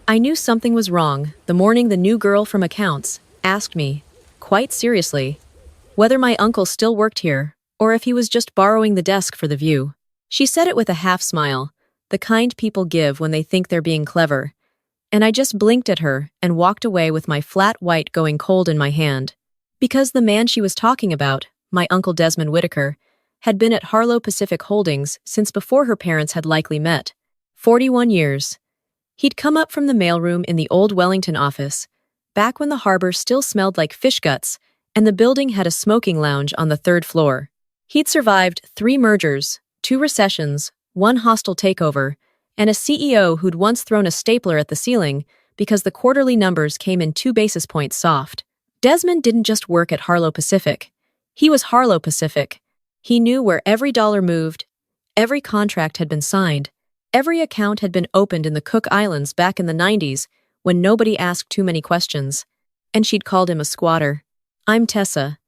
I knew something was wrong the morning the new girl from accounts asked me, quite seriously, whether my uncle still worked here or if he was just borrowing the desk for the view. She said it with a half smile, the kind people give when they think they're being clever, and I just blinked at her and walked away with my flat white going cold in my hand. Because the man she was talking about, my Uncle Desmond Whitaker, had been at Harlow Pacific Holdings since before her parents had likely met. 41 years. He'd come up from the mailroom in the old Wellington office, back when the harbor still smelled like fish guts and the building had a smoking lounge on the third floor. He'd survived 3 mergers, 2 recessions, 1 hostile takeover, and a CEO who'd once thrown a stapler at the ceiling because the quarterly numbers came in 2 basis points soft. Desmond didn't just work at Harlow Pacific. He was Harlow Pacific. He knew where every dollar moved, every contract had been signed, every account had been opened in the Cook Islands back in the 90s when nobody asked too many questions, and she'd called him a squatter. I'm Tessa.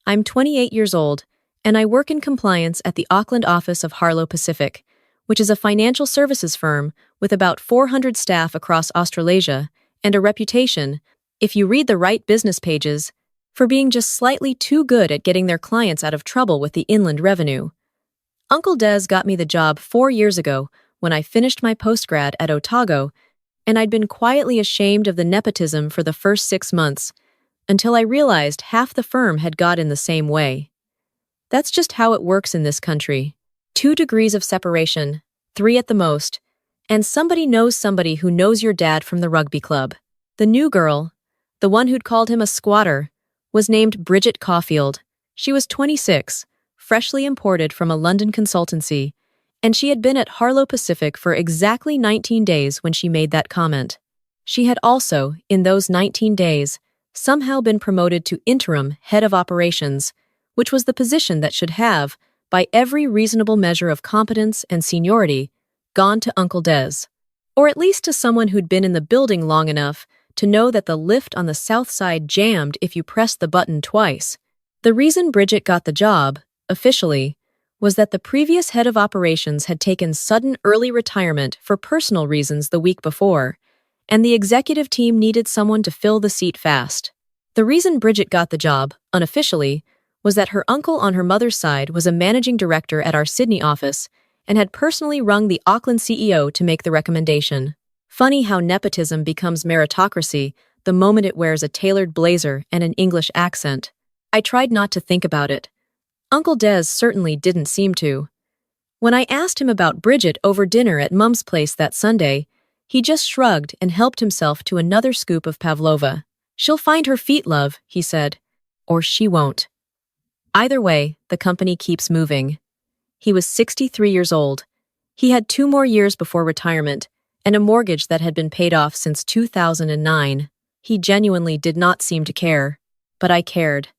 I'm 28 years old, and I work in compliance at the Auckland office of Harlow Pacific, which is a financial services firm with about 400 staff across Australasia and a reputation, if you read the right business pages, for being just slightly too good at getting their clients out of trouble with the inland revenue. Uncle Des got me the job 4 years ago when I finished my postgrad at Otago, and I'd been quietly ashamed of the nepotism for the first 6 months, until I realized half the firm had got in the same way. That's just how it works in this country. 2 degrees of separation, 3 at the most, and somebody knows somebody who knows your dad from the rugby club. The new girl, the one who'd called him a squatter, was named Bridget Caulfield. She was 26, freshly imported from a London consultancy, and she had been at Harlow Pacific for exactly 19 days when she made that comment. She had also, in those 19 days, somehow been promoted to interim head of operations, which was the position that should have, by every reasonable measure of competence and seniority, gone to Uncle Des. Or at least to someone who'd been in the building long enough to know that the lift on the south side jammed if you pressed the button twice. The reason Bridget got the job, officially, was that the previous head of operations had taken sudden early retirement for personal reasons the week before, and the executive team needed someone to fill the seat fast. The reason Bridget got the job, unofficially, was that her uncle on her mother's side was a managing director at our Sydney office and had personally rung the Auckland CEO to make the recommendation. Funny how nepotism becomes meritocracy the moment it wears a tailored blazer and an English accent. I tried not to think about it. Uncle Des certainly didn't seem to. When I asked him about Bridget over dinner at Mum's place that Sunday, he just shrugged and helped himself to another scoop of pavlova. She'll find her feet, love, he said. Or she won't. Either way, the company keeps moving. He was 63 years old. He had 2 more years before retirement, and a mortgage that had been paid off since 2009. He genuinely did not seem to care. But I cared.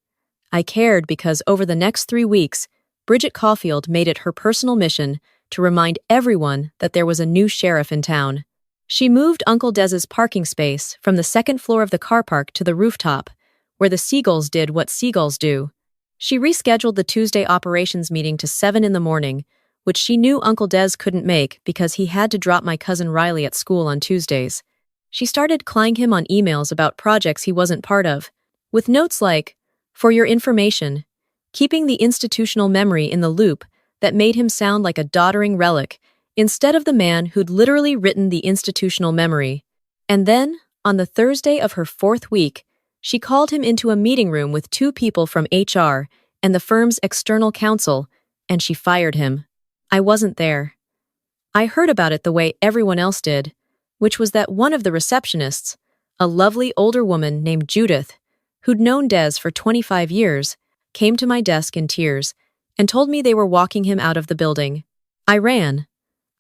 I cared because over the next 3 weeks, Bridget Caulfield made it her personal mission to remind everyone that there was a new sheriff in town. She moved Uncle Des's parking space from the 2nd floor of the car park to the rooftop, where the seagulls did what seagulls do. She rescheduled the Tuesday operations meeting to 7 in the morning, which she knew Uncle Des couldn't make because he had to drop my cousin Riley at school on Tuesdays. She started clying him on emails about projects he wasn't part of, with notes like, "For your information," keeping the institutional memory in the loop that made him sound like a doddering relic instead of the man who'd literally written the institutional memory. And then, on the Thursday of her 4th week, she called him into a meeting room with 2 people from HR and the firm's external counsel, and she fired him. I wasn't there. I heard about it the way everyone else did, which was that one of the receptionists, a lovely older woman named Judith, who'd known Des for 25 years, came to my desk in tears and told me they were walking him out of the building. I ran.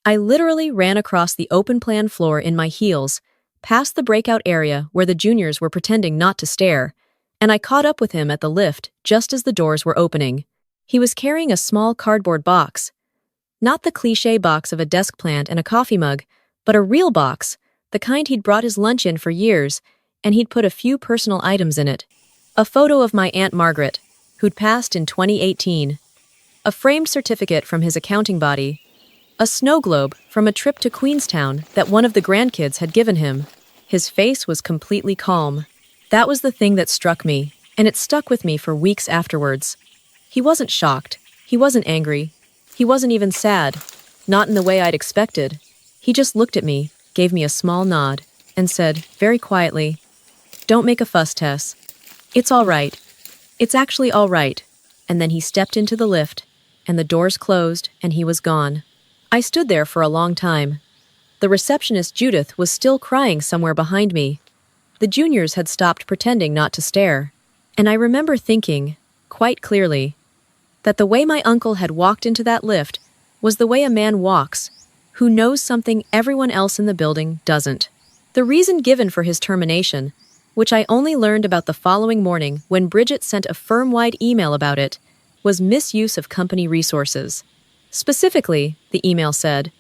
I literally ran across the open-plan floor in my heels, past the breakout area where the juniors were pretending not to stare, and I caught up with him at the lift just as the doors were opening. He was carrying a small cardboard box. Not the cliché box of a desk plant and a coffee mug, but a real box, the kind he'd brought his lunch in for years, and he'd put a few personal items in it. A photo of my Aunt Margaret, who'd passed in 2018. A framed certificate from his accounting body. A snow globe from a trip to Queenstown that one of the grandkids had given him. His face was completely calm. That was the thing that struck me, and it stuck with me for weeks afterwards. He wasn't shocked. He wasn't angry. He wasn't even sad. Not in the way I'd expected. He just looked at me, gave me a small nod, and said, very quietly, "Don't make a fuss, Tess. It's all right. It's actually all right." And then he stepped into the lift, and the doors closed, and he was gone. I stood there for a long time. The receptionist, Judith, was still crying somewhere behind me. The juniors had stopped pretending not to stare. And I remember thinking, quite clearly, that the way my uncle had walked into that lift was the way a man walks, who knows something everyone else in the building doesn't. The reason given for his termination, which I only learned about the following morning when Bridget sent a firm-wide email about it, was misuse of company resources. Specifically, the email said,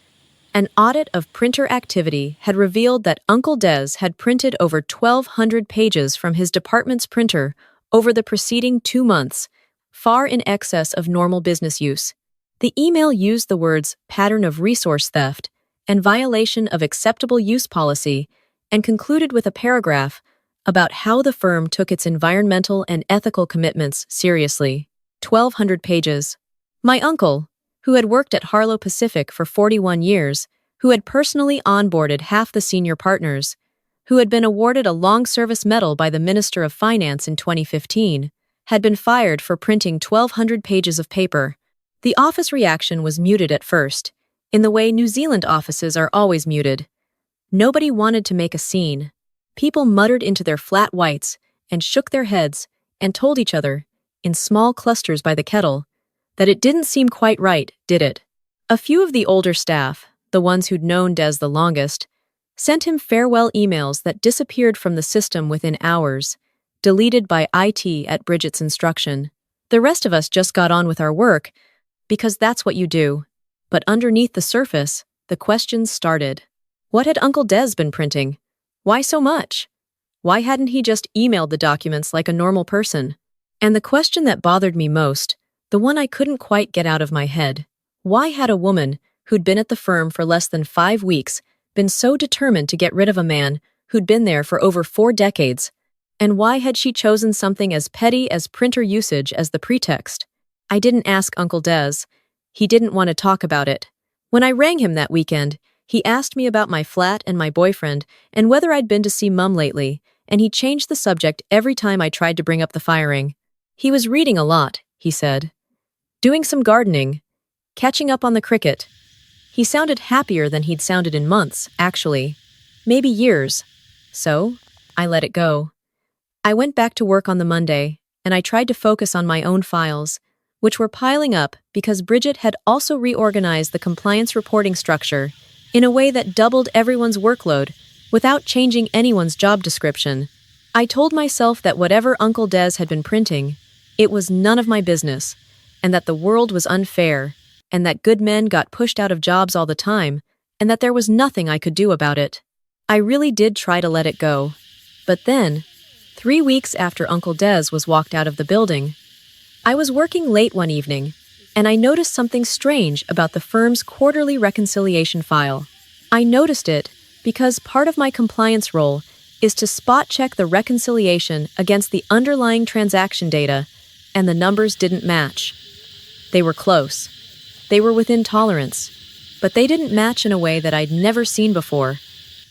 an audit of printer activity had revealed that Uncle Des had printed over 1,200 pages from his department's printer over the preceding 2 months, far in excess of normal business use. The email used the words pattern of resource theft and violation of acceptable use policy and concluded with a paragraph about how the firm took its environmental and ethical commitments seriously. 1,200 pages. My uncle, who had worked at Harlow Pacific for 41 years, who had personally onboarded half the senior partners, who had been awarded a long service medal by the Minister of Finance in 2015, had been fired for printing 1,200 pages of paper. The office reaction was muted at first, in the way New Zealand offices are always muted. Nobody wanted to make a scene. People muttered into their flat whites and shook their heads and told each other, in small clusters by the kettle, that it didn't seem quite right, did it? A few of the older staff, the ones who'd known Des the longest, sent him farewell emails that disappeared from the system within hours, deleted by IT at Bridget's instruction. The rest of us just got on with our work, because that's what you do. But underneath the surface, the questions started. What had Uncle Des been printing? Why so much? Why hadn't he just emailed the documents like a normal person? And the question that bothered me most, the one I couldn't quite get out of my head, why had a woman who'd been at the firm for less than 5 weeks been so determined to get rid of a man who'd been there for over 4 decades? And why had she chosen something as petty as printer usage as the pretext? I didn't ask Uncle Des. He didn't want to talk about it. When I rang him that weekend, he asked me about my flat and my boyfriend and whether I'd been to see Mum lately, and he changed the subject every time I tried to bring up the firing. He was reading a lot, he said. Doing some gardening. Catching up on the cricket. He sounded happier than he'd sounded in months, actually. Maybe years. So, I let it go. I went back to work on the Monday, and I tried to focus on my own files, which were piling up because Bridget had also reorganized the compliance reporting structure in a way that doubled everyone's workload without changing anyone's job description. I told myself that whatever Uncle Des had been printing, it was none of my business, and that the world was unfair, and that good men got pushed out of jobs all the time, and that there was nothing I could do about it. I really did try to let it go. But then, 3 weeks after Uncle Des was walked out of the building, I was working late one evening, and I noticed something strange about the firm's quarterly reconciliation file. I noticed it because part of my compliance role is to spot-check the reconciliation against the underlying transaction data, and the numbers didn't match. They were close. They were within tolerance, but they didn't match in a way that I'd never seen before.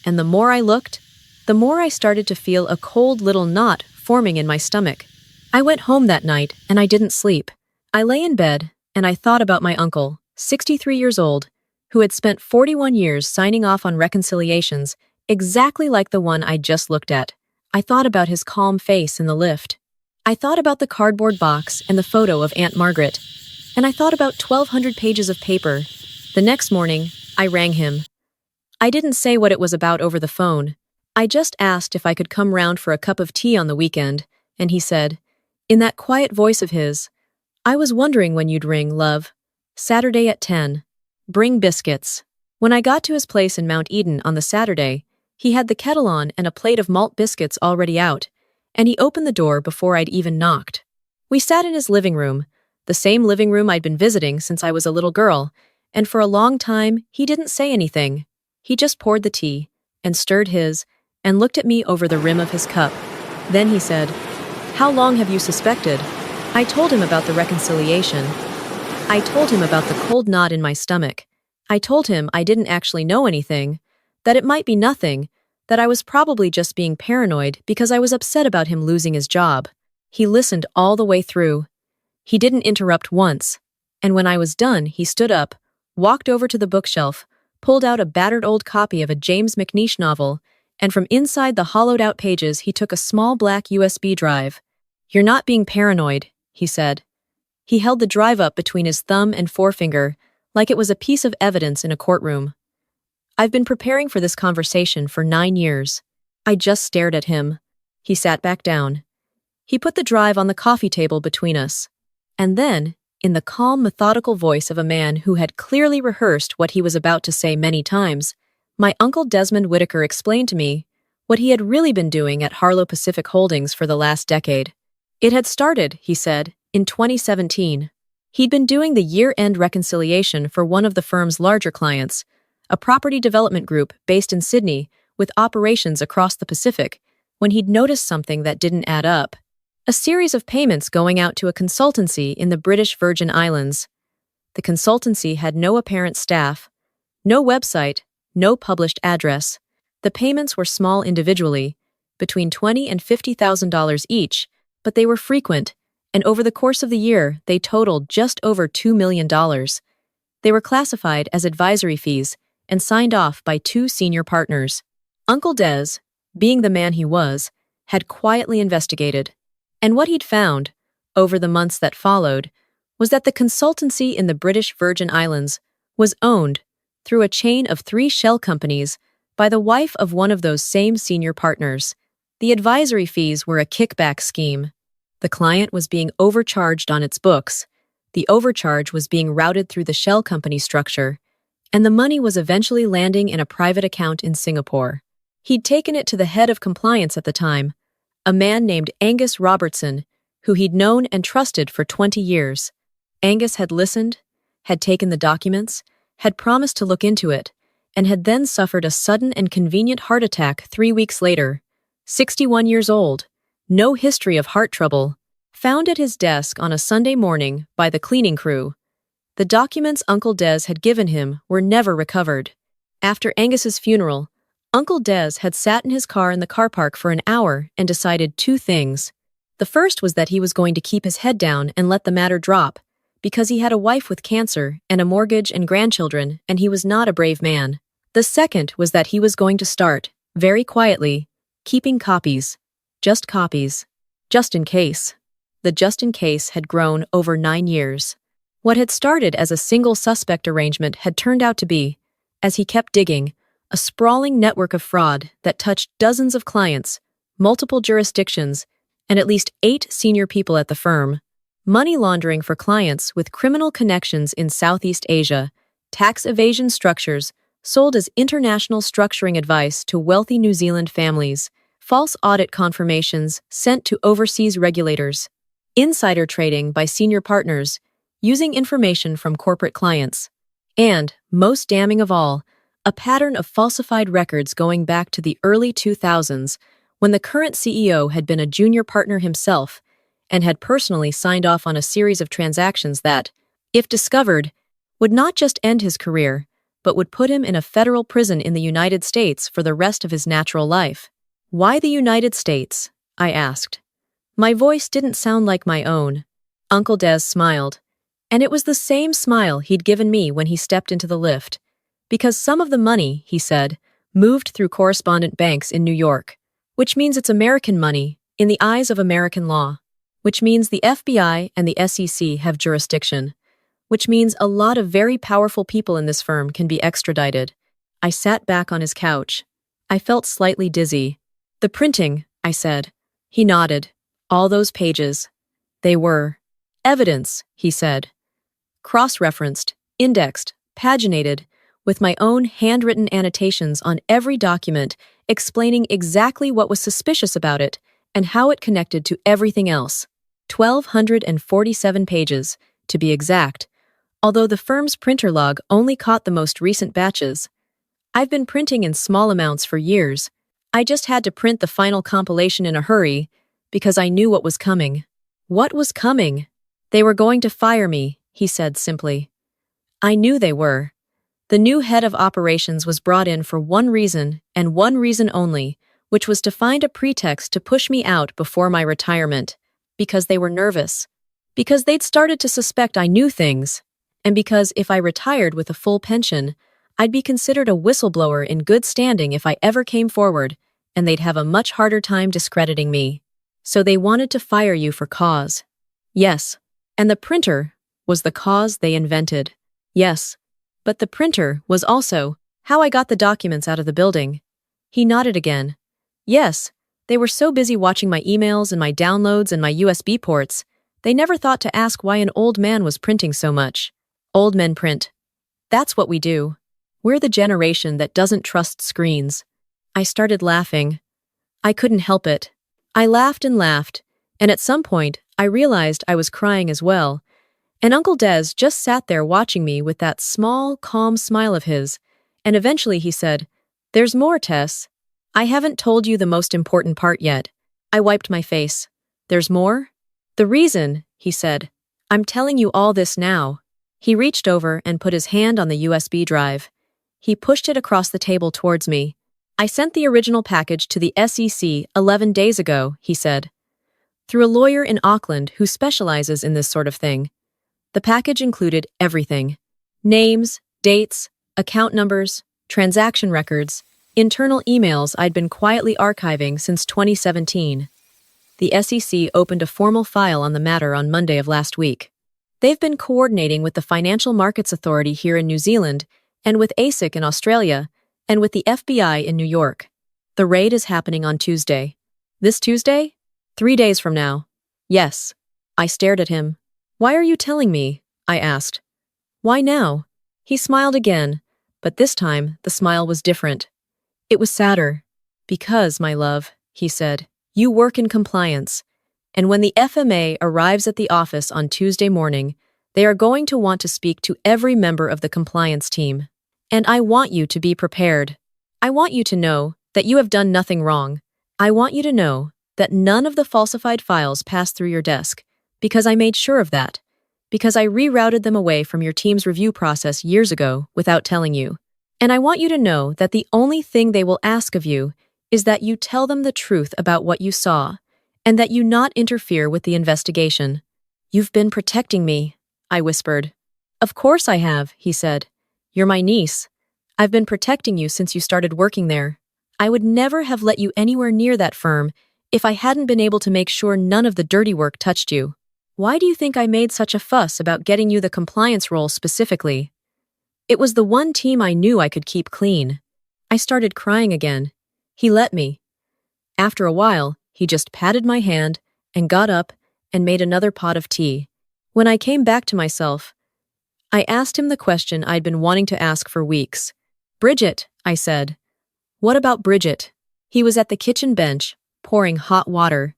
And the more I looked, the more I started to feel a cold little knot forming in my stomach. I went home that night, and I didn't sleep. I lay in bed, and I thought about my uncle, 63 years old, who had spent 41 years signing off on reconciliations exactly like the one I just looked at. I thought about his calm face in the lift. I thought about the cardboard box and the photo of Aunt Margaret. And I thought about 1,200 pages of paper. The next morning, I rang him. I didn't say what it was about over the phone. I just asked if I could come round for a cup of tea on the weekend, and he said, in that quiet voice of his, "I was wondering when you'd ring, love. Saturday at 10. Bring biscuits." When I got to his place in Mount Eden on the Saturday, he had the kettle on and a plate of malt biscuits already out, and he opened the door before I'd even knocked. We sat in his living room, the same living room I'd been visiting since I was a little girl, and for a long time he didn't say anything. He just poured the tea, and stirred his, and looked at me over the rim of his cup. Then he said, "How long have you suspected?" I told him about the reconciliation. I told him about the cold knot in my stomach. I told him I didn't actually know anything, that it might be nothing, that I was probably just being paranoid because I was upset about him losing his job. He listened all the way through. He didn't interrupt once. And when I was done, he stood up, walked over to the bookshelf, pulled out a battered old copy of a James McNeish novel, and from inside the hollowed-out pages he took a small black USB drive. "You're not being paranoid," he said. He held the drive up between his thumb and forefinger, like it was a piece of evidence in a courtroom. "I've been preparing for this conversation for 9 years. I just stared at him. He sat back down. He put the drive on the coffee table between us. And then, in the calm, methodical voice of a man who had clearly rehearsed what he was about to say many times, my Uncle Desmond Whitaker explained to me what he had really been doing at Harlow Pacific Holdings for the last decade. It had started, he said, in 2017. He'd been doing the year-end reconciliation for one of the firm's larger clients, a property development group based in Sydney with operations across the Pacific, when he'd noticed something that didn't add up. A series of payments going out to a consultancy in the British Virgin Islands. The consultancy had no apparent staff, no website, no published address. The payments were small individually, between $20,000 and $50,000 each, but they were frequent, and over the course of the year, they totaled just over $2 million. They were classified as advisory fees and signed off by 2 senior partners. Uncle Des, being the man he was, had quietly investigated. And what he'd found, over the months that followed, was that the consultancy in the British Virgin Islands was owned, through a chain of 3 shell companies, by the wife of one of those same senior partners. The advisory fees were a kickback scheme. The client was being overcharged on its books. The overcharge was being routed through the shell company structure, and the money was eventually landing in a private account in Singapore. He'd taken it to the head of compliance at the time, a man named Angus Robertson, who he'd known and trusted for 20 years. Angus had listened, had taken the documents, had promised to look into it, and had then suffered a sudden and convenient heart attack 3 weeks later. 61 years old, no history of heart trouble, found at his desk on a Sunday morning by the cleaning crew. The documents Uncle Des had given him were never recovered. After Angus's funeral, Uncle Des had sat in his car in the car park for an hour and decided 2 things. The first was that he was going to keep his head down and let the matter drop, because he had a wife with cancer and a mortgage and grandchildren, and he was not a brave man. The second was that he was going to start, very quietly, keeping copies. Just copies. Just in case. The just in case had grown over 9 years. What had started as a single suspect arrangement had turned out to be, as he kept digging, a sprawling network of fraud that touched dozens of clients, multiple jurisdictions, and at least 8 senior people at the firm. Money laundering for clients with criminal connections in Southeast Asia, tax evasion structures sold as international structuring advice to wealthy New Zealand families, false audit confirmations sent to overseas regulators, insider trading by senior partners using information from corporate clients, and, most damning of all, a pattern of falsified records going back to the early 2000s when the current CEO had been a junior partner himself and had personally signed off on a series of transactions that, if discovered, would not just end his career, but would put him in a federal prison in the United States for the rest of his natural life. "Why the United States?" I asked. My voice didn't sound like my own. Uncle Des smiled, and it was the same smile he'd given me when he stepped into the lift. Because some of the money, he said, moved through correspondent banks in New York, which means it's American money in the eyes of American law, which means the FBI and the SEC have jurisdiction, which means a lot of very powerful people in this firm can be extradited. I sat back on his couch. I felt slightly dizzy. "The printing," I said. He nodded. "All those pages. They were evidence," he said. Cross-referenced, indexed, paginated, with my own handwritten annotations on every document explaining exactly what was suspicious about it and how it connected to everything else. 1,247 pages, to be exact, although the firm's printer log only caught the most recent batches. I've been printing in small amounts for years. I just had to print the final compilation in a hurry because I knew what was coming. What was coming? They were going to fire me, he said simply. I knew they were. The new head of operations was brought in for one reason and one reason only, which was to find a pretext to push me out before my retirement, because they were nervous, because they'd started to suspect I knew things, and because if I retired with a full pension, I'd be considered a whistleblower in good standing if I ever came forward, and they'd have a much harder time discrediting me. So they wanted to fire you for cause. Yes, and the printer was the cause they invented. Yes, but the printer was also how I got the documents out of the building. He nodded again. Yes, they were so busy watching my emails and my downloads and my USB ports, they never thought to ask why an old man was printing so much. Old men print. That's what we do. We're the generation that doesn't trust screens. I started laughing. I couldn't help it. I laughed, and at some point, I realized I was crying as well, and Uncle Des just sat there watching me with that small, calm smile of his, and eventually he said, "There's more, Tess. I haven't told you the most important part yet." I wiped my face. "There's more?" "The reason," he said. "I'm telling you all this now." He reached over and put his hand on the USB drive. He pushed it across the table towards me. "I sent the original package to the SEC 11 days ago," he said, "through a lawyer in Auckland who specializes in this sort of thing. The package included everything: names, dates, account numbers, transaction records, internal emails I'd been quietly archiving since 2017. The SEC opened a formal file on the matter on Monday of last week. They've been coordinating with the Financial Markets Authority here in New Zealand and with ASIC in Australia and with the FBI in New York. The raid is happening on Tuesday." "This Tuesday?" 3 days from now." "Yes." I stared at him. "Why are you telling me?" I asked. "Why now?" He smiled again, but this time the smile was different. It was sadder. "Because, my love," he said, "you work in compliance, and when the FMA arrives at the office on Tuesday morning, they are going to want to speak to every member of the compliance team. And I want you to be prepared. I want you to know that you have done nothing wrong. I want you to know that none of the falsified files passed through your desk, because I made sure of that, because I rerouted them away from your team's review process years ago without telling you. And I want you to know that the only thing they will ask of you is that you tell them the truth about what you saw, and that you not interfere with the investigation." "You've been protecting me," I whispered. "Of course I have," he said. "You're my niece. I've been protecting you since you started working there. I would never have let you anywhere near that firm if I hadn't been able to make sure none of the dirty work touched you. Why do you think I made such a fuss about getting you the compliance role specifically? It was the one team I knew I could keep clean." I started crying again. He let me. After a while, he just patted my hand and got up and made another pot of tea. When I came back to myself, I asked him the question I'd been wanting to ask for weeks. "Bridget," I said. "What about Bridget?" He was at the kitchen bench, pouring hot water.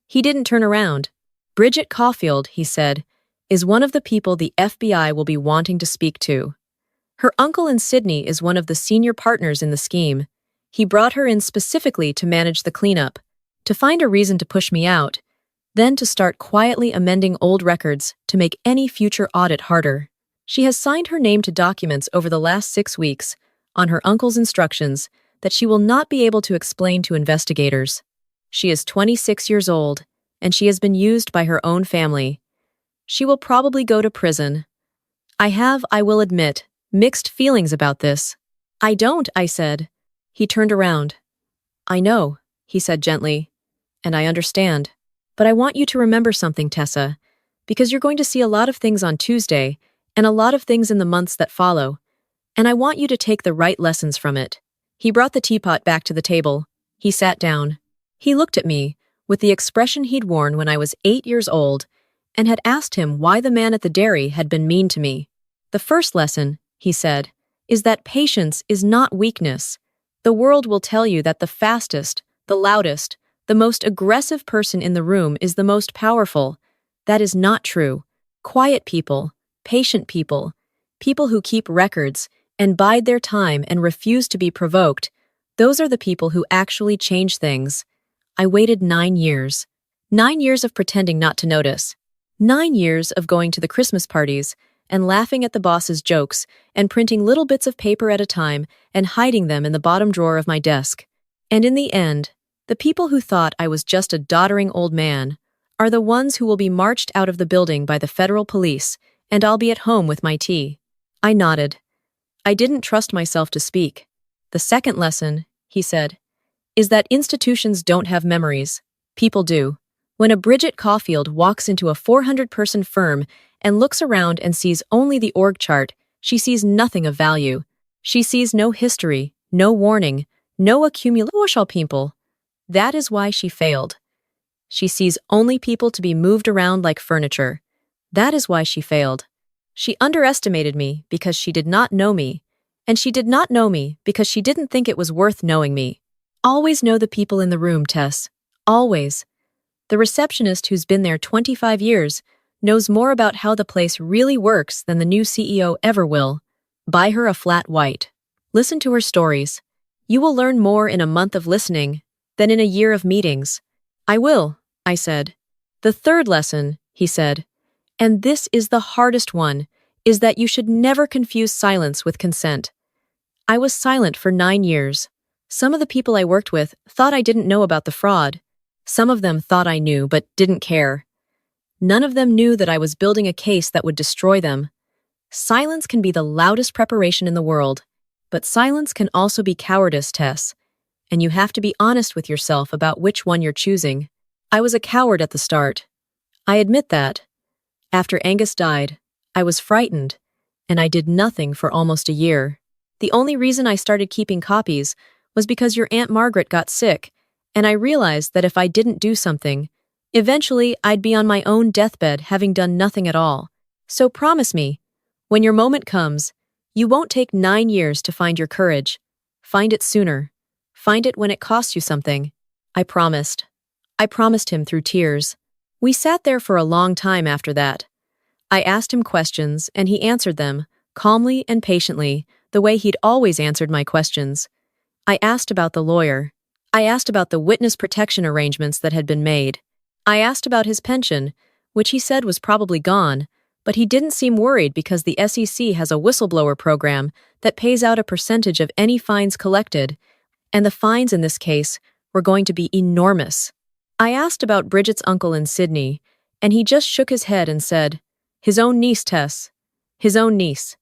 He didn't turn around. "Bridget Caulfield," he said, "is one of the people the FBI will be wanting to speak to. Her uncle in Sydney is one of the senior partners in the scheme. He brought her in specifically to manage the cleanup, to find a reason to push me out, then to start quietly amending old records to make any future audit harder. She has signed her name to documents over the last 6 weeks, on her uncle's instructions, that she will not be able to explain to investigators. She is 26 years old, and she has been used by her own family. She will probably go to prison. I will admit, mixed feelings about this." "I don't," I said. He turned around. "I know," he said gently, "and I understand. But I want you to remember something, Tessa, because you're going to see a lot of things on Tuesday, and a lot of things in the months that follow, and I want you to take the right lessons from it." He brought the teapot back to the table. He sat down. He looked at me, with the expression he'd worn when I was 8 years old, and had asked him why the man at the dairy had been mean to me. "The first lesson," he said, "is that patience is not weakness. The world will tell you that the fastest, the loudest, the most aggressive person in the room is the most powerful. That is not true. Quiet people, patient people, people who keep records and bide their time and refuse to be provoked, Those are the people who actually change things. I waited 9 years. 9 years of pretending not to notice. 9 years of going to the Christmas parties and laughing at the boss's jokes and printing little bits of paper at a time and hiding them in the bottom drawer of my desk. And in the end, the people who thought I was just a doddering old man are the ones who will be marched out of the building by the federal police, and I'll be at home with my tea. I nodded. I didn't trust myself to speak. The second lesson, he said, is that institutions don't have memories. People do. When a Bridget Caulfield walks into a 400-person firm and looks around and sees only the org chart, she sees nothing of value. She sees no history, no warning, no accumulation people. That is why she failed. She sees only people to be moved around like furniture. That is why she failed. She underestimated me because she did not know me, and she did not know me because she didn't think it was worth knowing me. Always know the people in the room, Tess. Always. The receptionist who's been there 25 years knows more about how the place really works than the new CEO ever will. Buy her a flat white. Listen to her stories. You will learn more in a month of listening than in a year of meetings. I will, I said. The third lesson, he said, and this is the hardest one, is that you should never confuse silence with consent. I was silent for 9 years. Some of the people I worked with thought I didn't know about the fraud. Some of them thought I knew but didn't care. None of them knew that I was building a case that would destroy them. Silence can be the loudest preparation in the world, but silence can also be cowardice, Tess, and you have to be honest with yourself about which one you're choosing. I was a coward at the start. I admit that. After Angus died, I was frightened, and I did nothing for almost a year. The only reason I started keeping copies was because your Aunt Margaret got sick, and I realized that if I didn't do something, eventually I'd be on my own deathbed having done nothing at all. So promise me, when your moment comes, you won't take 9 years to find your courage. Find it sooner. Find it when it costs you something. I promised. I promised him through tears. We sat there for a long time after that. I asked him questions, and he answered them, calmly and patiently, the way he'd always answered my questions. I asked about the lawyer. I asked about the witness protection arrangements that had been made. I asked about his pension, which he said was probably gone, but he didn't seem worried because the SEC has a whistleblower program that pays out a percentage of any fines collected, and the fines in this case were going to be enormous. I asked about Bridget's uncle in Sydney, and he just shook his head and said, "His own niece, Tess. His own niece."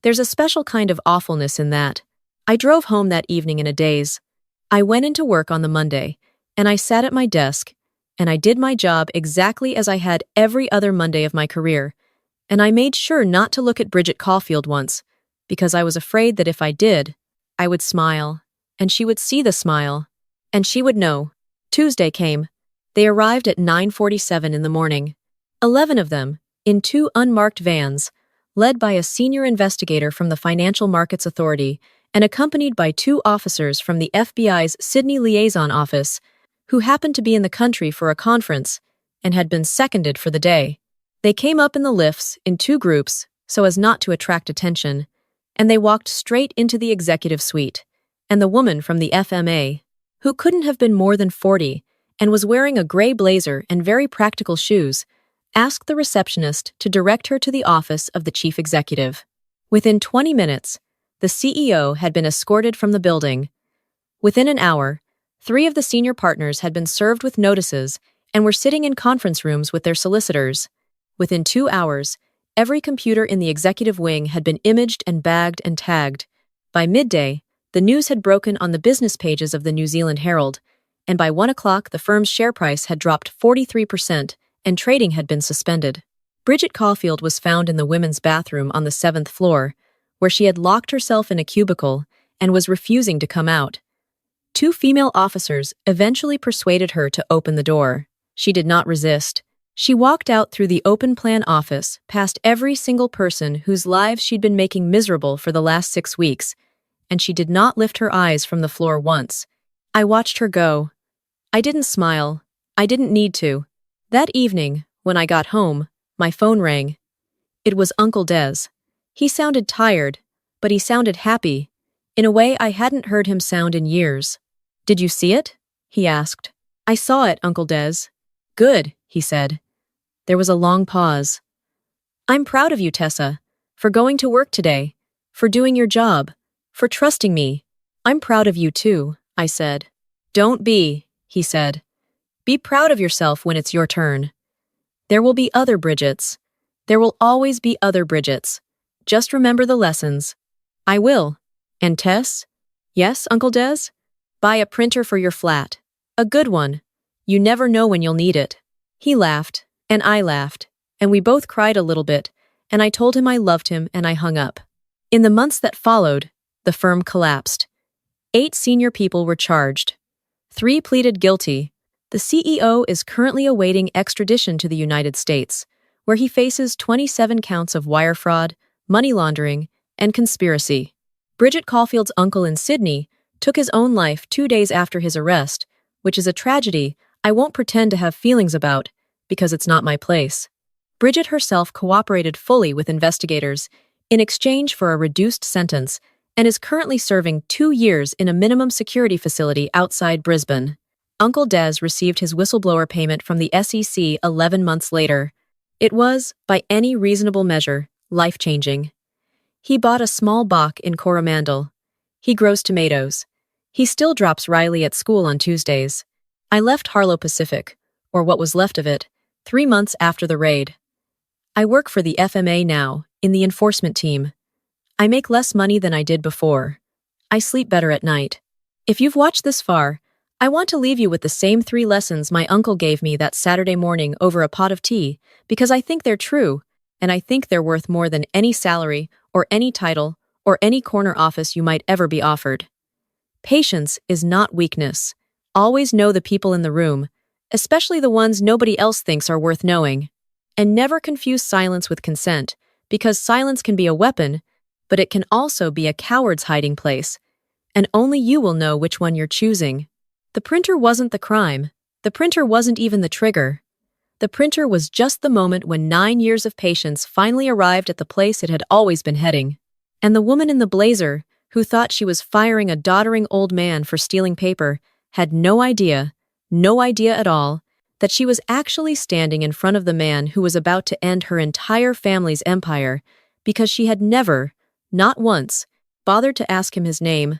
There's a special kind of awfulness in that. I drove home that evening in a daze. I went into work on the Monday, and I sat at my desk, and I did my job exactly as I had every other Monday of my career, and I made sure not to look at Bridget Caulfield once, because I was afraid that if I did, I would smile, and she would see the smile, and she would know. Tuesday came. They arrived at 9:47 in the morning. 11 of them, in 2 unmarked vans, led by a senior investigator from the Financial Markets Authority and accompanied by 2 officers from the FBI's Sydney Liaison Office, who happened to be in the country for a conference and had been seconded for the day. They came up in the lifts in 2 groups so as not to attract attention, and they walked straight into the executive suite, and the woman from the FMA, who couldn't have been more than 40 and was wearing a gray blazer and very practical shoes, asked the receptionist to direct her to the office of the chief executive. Within 20 minutes, the CEO had been escorted from the building. Within an hour, 3 of the senior partners had been served with notices and were sitting in conference rooms with their solicitors. Within 2 hours, every computer in the executive wing had been imaged and bagged and tagged. By midday, the news had broken on the business pages of the New Zealand Herald, and by 1 o'clock the firm's share price had dropped 43% and trading had been suspended. Bridget Caulfield was found in the women's bathroom on the 7th floor, where she had locked herself in a cubicle and was refusing to come out. 2 female officers eventually persuaded her to open the door. She did not resist. She walked out through the open plan office, past every single person whose lives she'd been making miserable for the last 6 weeks, and she did not lift her eyes from the floor once. I watched her go. I didn't smile. I didn't need to. That evening, when I got home, my phone rang. It was Uncle Des. He sounded tired, but he sounded happy, in a way I hadn't heard him sound in years. "Did you see it?" he asked. "I saw it, Uncle Des." "Good," he said. There was a long pause. "I'm proud of you, Tessa, for going to work today, for doing your job, for trusting me." "I'm proud of you too," I said. "Don't be," he said. "Be proud of yourself when it's your turn. There will be other Bridgets. There will always be other Bridgets. Just remember the lessons." "I will." "And Tess?" "Yes, Uncle Des?" "Buy a printer for your flat. A good one. You never know when you'll need it." He laughed, and I laughed, and we both cried a little bit, and I told him I loved him and I hung up. In the months that followed, the firm collapsed. 8 senior people were charged. 3 pleaded guilty. The CEO is currently awaiting extradition to the United States, where he faces 27 counts of wire fraud, money laundering, and conspiracy. Bridget Caulfield's uncle in Sydney took his own life 2 days after his arrest, which is a tragedy I won't pretend to have feelings about, because it's not my place. Bridget herself cooperated fully with investigators in exchange for a reduced sentence and is currently serving 2 years in a minimum security facility outside Brisbane. Uncle Des received his whistleblower payment from the SEC 11 months later. It was, by any reasonable measure, life-changing. He bought a small bach in Coromandel. He grows tomatoes. He still drops Riley at school on Tuesdays. I left Harlow Pacific, or what was left of it, 3 months after the raid. I work for the FMA now, in the enforcement team. I make less money than I did before. I sleep better at night. If you've watched this far, I want to leave you with the same 3 lessons my uncle gave me that Saturday morning over a pot of tea, because I think they're true, and I think they're worth more than any salary or any title or any corner office you might ever be offered. Patience is not weakness. Always know the people in the room, especially the ones nobody else thinks are worth knowing. And never confuse silence with consent, because silence can be a weapon, but it can also be a coward's hiding place, and only you will know which one you're choosing. The printer wasn't the crime. The printer wasn't even the trigger. The printer was just the moment when 9 years of patience finally arrived at the place it had always been heading. And the woman in the blazer, who thought she was firing a doddering old man for stealing paper, had no idea at all, that she was actually standing in front of the man who was about to end her entire family's empire, because she had never, not once, bothered to ask him his name,